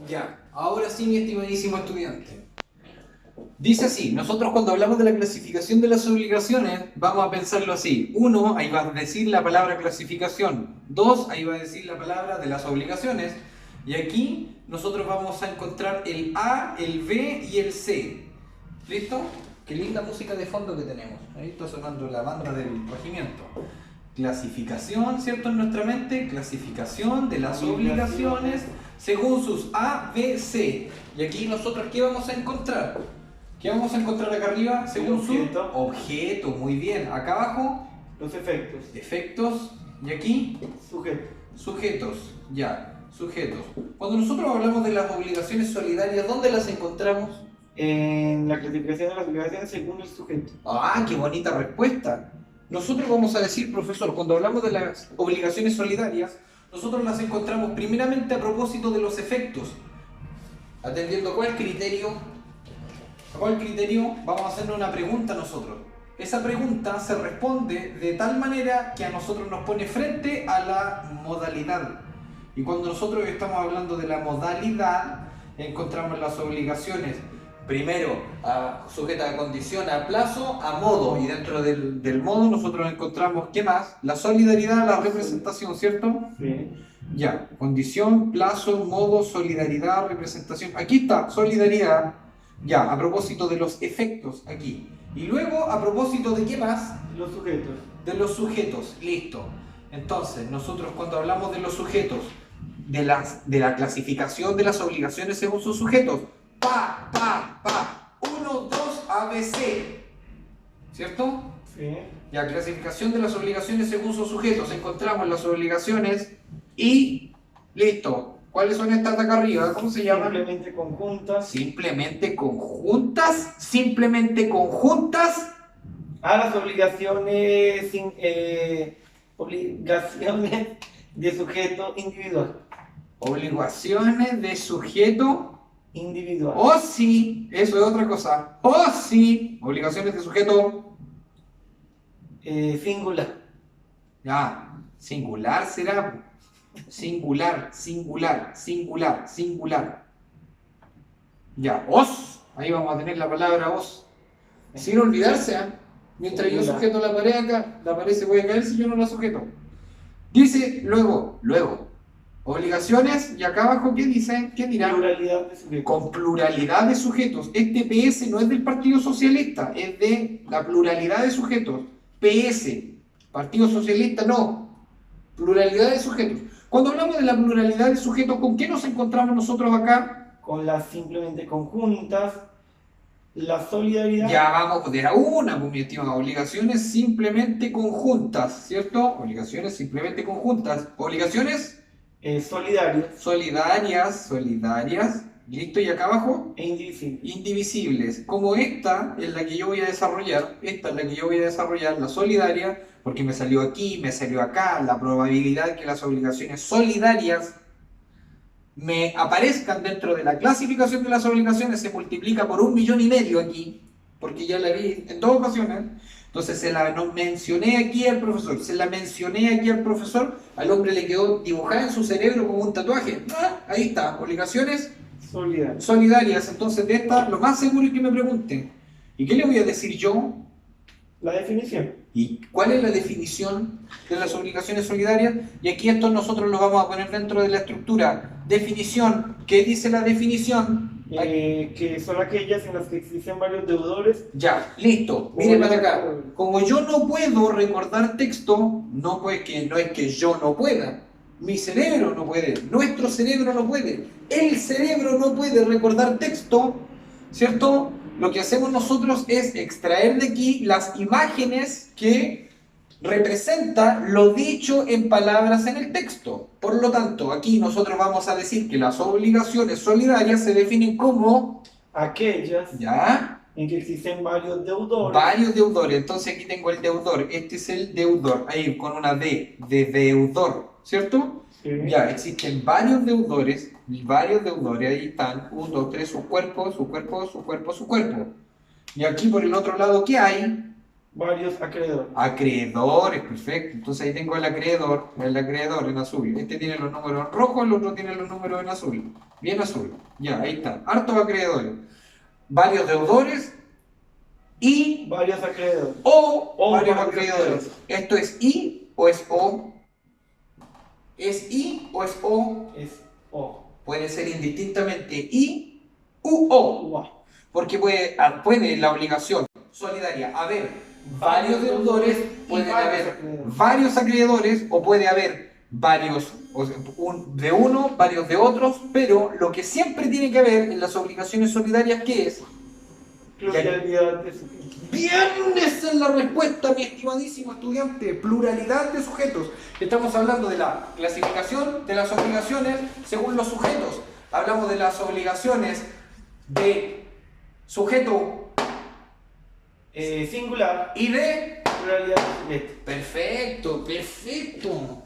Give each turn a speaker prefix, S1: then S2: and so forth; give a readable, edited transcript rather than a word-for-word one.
S1: Ya, ahora sí, mi estimadísimo estudiante. Dice así, nosotros cuando hablamos de la clasificación de las obligaciones, vamos a pensarlo así. Uno, ahí va a decir la palabra clasificación. Dos, ahí va a decir la palabra de las obligaciones. Y aquí nosotros vamos a encontrar el A, el B y el C. ¿Listo? Qué linda música de fondo que tenemos. Ahí está sonando la banda del regimiento. Clasificación, ¿cierto? En nuestra mente, clasificación de las obligaciones según sus A, B, C. Y aquí nosotros, ¿qué vamos a encontrar? ¿Qué vamos a encontrar acá arriba? Según
S2: Objeto.
S1: su objeto, muy bien. Acá abajo,
S2: Los efectos.
S1: efectos. Y aquí,
S2: Sujeto.
S1: sujetos. Ya, sujetos. Cuando nosotros hablamos de las obligaciones solidarias, ¿dónde las encontramos?
S2: En la clasificación de las obligaciones según el sujeto.
S1: ¡Ah, qué bonita respuesta! Nosotros vamos a decir, profesor, cuando hablamos de las obligaciones solidarias, nosotros las encontramos primeramente a propósito de los efectos. Atendiendo a cuál criterio, vamos a hacernos una pregunta nosotros. Esa pregunta se responde de tal manera que a nosotros nos pone frente a la modalidad. Y cuando nosotros estamos hablando de la modalidad, encontramos las obligaciones. Primero, sujeta a condición, a plazo, a modo. Y dentro del modo nosotros encontramos, ¿qué más? La solidaridad, la representación, ¿cierto?
S2: Sí.
S1: Ya, condición, plazo, modo, solidaridad, representación. Aquí está, solidaridad. Ya, a propósito de los efectos, aquí. Y luego, a propósito de qué más?
S2: Los sujetos.
S1: De los sujetos, listo. Entonces, nosotros cuando hablamos de los sujetos, de la clasificación de las obligaciones según sus sujetos, pa, 1, 2, ABC, ¿cierto?
S2: Sí.
S1: La clasificación de las obligaciones según sus sujetos, encontramos las obligaciones y listo. ¿Cuáles son estas de acá arriba? ¿Cómo se llaman?
S2: Simplemente conjuntas.
S1: Simplemente conjuntas, simplemente conjuntas.
S2: Las obligaciones, obligaciones de sujeto individual.
S1: Obligaciones de sujeto.
S2: Individual.
S1: O sí, eso es otra cosa. O sí, obligaciones de sujeto.
S2: Singular.
S1: Ya, singular será. Singular, singular, singular, singular. Ya, os. Ahí vamos a tener la palabra os. Sin olvidarse, ¿eh? Mientras yo
S2: Singular.
S1: sujeto la pared acá, la pared se puede caer si yo no la sujeto. Dice luego, obligaciones, y acá abajo, ¿qué dice? ¿Qué dirá?
S2: Pluralidad de sujetos.
S1: Con pluralidad de sujetos. Este PS no es del Partido Socialista, es de la pluralidad de sujetos. PS, Partido Socialista no. Pluralidad de sujetos. Cuando hablamos de la pluralidad de sujetos, ¿con qué nos encontramos nosotros acá?
S2: Con las simplemente conjuntas. La solidaridad.
S1: Ya vamos de a una, pues, mi estimado. Obligaciones simplemente conjuntas, ¿cierto? Obligaciones simplemente conjuntas. Obligaciones
S2: Solidarias.
S1: solidarias. ¿Listo? Y acá abajo,
S2: E indivisibles.
S1: indivisibles. Como esta es la que yo voy a desarrollar, la solidaria, porque me salió aquí, me salió acá, la probabilidad de que las obligaciones solidarias me aparezcan dentro de la clasificación de las obligaciones se multiplica por 1,5 millones aquí, porque ya la vi en 2 ocasiones. Entonces se la mencioné aquí al profesor, al hombre le quedó dibujada en su cerebro como un tatuaje. Ahí está, obligaciones
S2: Solidarias.
S1: solidarias. Entonces de esta, lo más seguro es que me pregunten, ¿y qué le voy a decir yo?
S2: La definición.
S1: ¿Y cuál es la definición de las obligaciones solidarias? Y aquí esto nosotros lo vamos a poner dentro de la estructura. Definición. ¿Qué dice la definición?
S2: Que son aquellas en las que existen varios deudores.
S1: Ya, listo. Mire para acá. Como yo no puedo recordar texto, no es que yo no pueda. Mi cerebro no puede. Nuestro cerebro no puede. El cerebro no puede recordar texto, ¿cierto? Lo que hacemos nosotros es extraer de aquí las imágenes que representan lo dicho en palabras en el texto. Por lo tanto, aquí nosotros vamos a decir que las obligaciones solidarias se definen como,
S2: Aquellas
S1: ¿ya?
S2: en que existen varios deudores.
S1: Varios deudores. Entonces aquí tengo el deudor. Este es el deudor. Ahí con una D, de deudor, ¿cierto?
S2: Sí.
S1: Ya, existen varios deudores. Ahí están, 1, 2, 3, su cuerpo. Y aquí por el otro lado, ¿qué hay?
S2: Varios acreedores.
S1: Acreedores, perfecto. Entonces ahí tengo el acreedor en azul. Este tiene los números en rojo, el otro tiene los números en azul. Bien azul. Ya, ahí está. Hartos acreedores. Varios deudores y
S2: Varios acreedores.
S1: o varios
S2: varios
S1: acreedores.
S2: acreedores.
S1: ¿Esto es I o es O? ¿Es I o es O?
S2: Es O.
S1: Puede ser indistintamente I u O.
S2: Ua.
S1: Porque puede la obligación solidaria haber varios deudores, pueden haber varios acreedores o puede haber varios de uno, varios de otros, pero lo que siempre tiene que haber en las obligaciones solidarias, ¿qué es?
S2: Pluralidad de sujetos.
S1: Bien, esa es la respuesta, mi estimadísimo estudiante. Pluralidad de sujetos. Estamos hablando de la clasificación de las obligaciones según los sujetos. Hablamos de las obligaciones de sujeto
S2: Singular.
S1: y de...
S2: Pluralidad de sujetos.
S1: Perfecto, perfecto.